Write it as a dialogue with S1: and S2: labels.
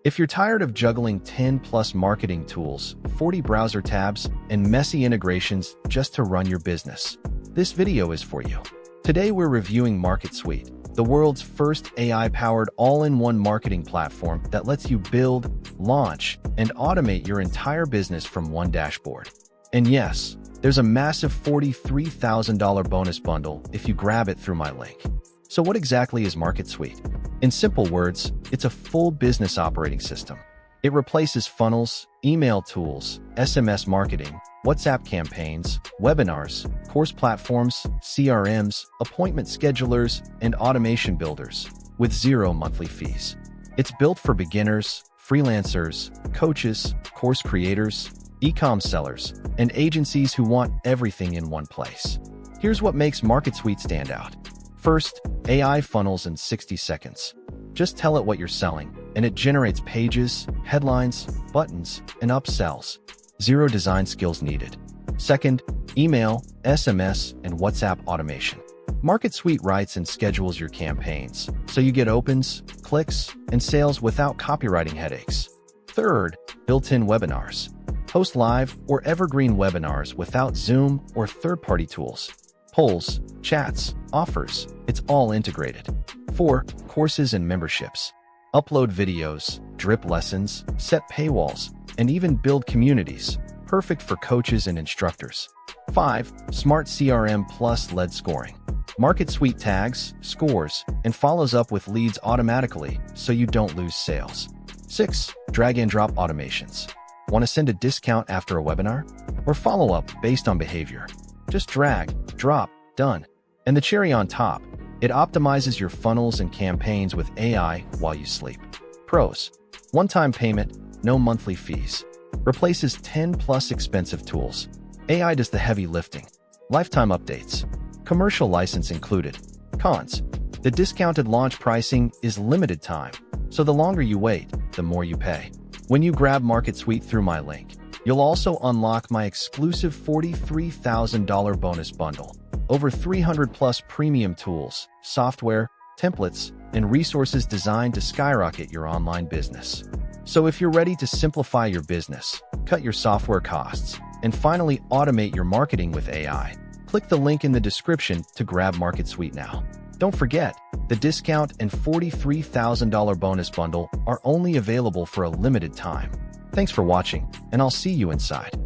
S1: If you're tired of juggling 10+ marketing tools, 40 browser tabs, and messy integrations just to run your business, this video is for you. Today we're reviewing MarketSuite, the world's first AI-powered all-in-one marketing platform that lets you build, launch, and automate your entire business from one dashboard. And yes, there's a massive $43,000 bonus bundle if you grab it through my link. So what exactly is MarketSuite? In simple words, it's a full business operating system. It replaces funnels, email tools, SMS marketing, WhatsApp campaigns, webinars, course platforms, CRMs, appointment schedulers, and automation builders, with zero monthly fees. It's built for beginners, freelancers, coaches, course creators, e-com sellers, and agencies who want everything in one place. Here's what makes MarketSuite stand out. First, AI funnels in 60 seconds. Just tell it what you're selling, and it generates pages, headlines, buttons, and upsells. Zero design skills needed. Second, email, SMS, and WhatsApp automation. MarketSuite writes and schedules your campaigns, so you get opens, clicks, and sales without copywriting headaches. Third, built-in webinars. Host live or evergreen webinars without Zoom or third-party tools. Polls, chats, offers, it's all integrated. 4. Courses and memberships. Upload videos, drip lessons, set paywalls, and even build communities, perfect for coaches and instructors. 5. Smart CRM plus lead scoring. MarketSuite tags, scores, and follows up with leads automatically so you don't lose sales. 6. Drag and drop automations. Want to send a discount after a webinar? Or follow up based on behavior? Just drag, drop, done. And the cherry on top, it optimizes your funnels and campaigns with AI while you sleep. Pros: one-time payment, no monthly fees. Replaces 10+ expensive tools. AI does the heavy lifting. Lifetime updates. Commercial license included. Cons: the discounted launch pricing is limited time, so the longer you wait, the more you pay. When you grab MarketSuite through my link, you'll also unlock my exclusive $43,000 bonus bundle. Over 300+ premium tools, software, templates, and resources designed to skyrocket your online business. So if you're ready to simplify your business, cut your software costs, and finally automate your marketing with AI, click the link in the description to grab MarketSuite now. Don't forget, the discount and $43,000 bonus bundle are only available for a limited time. Thanks for watching, and I'll see you inside.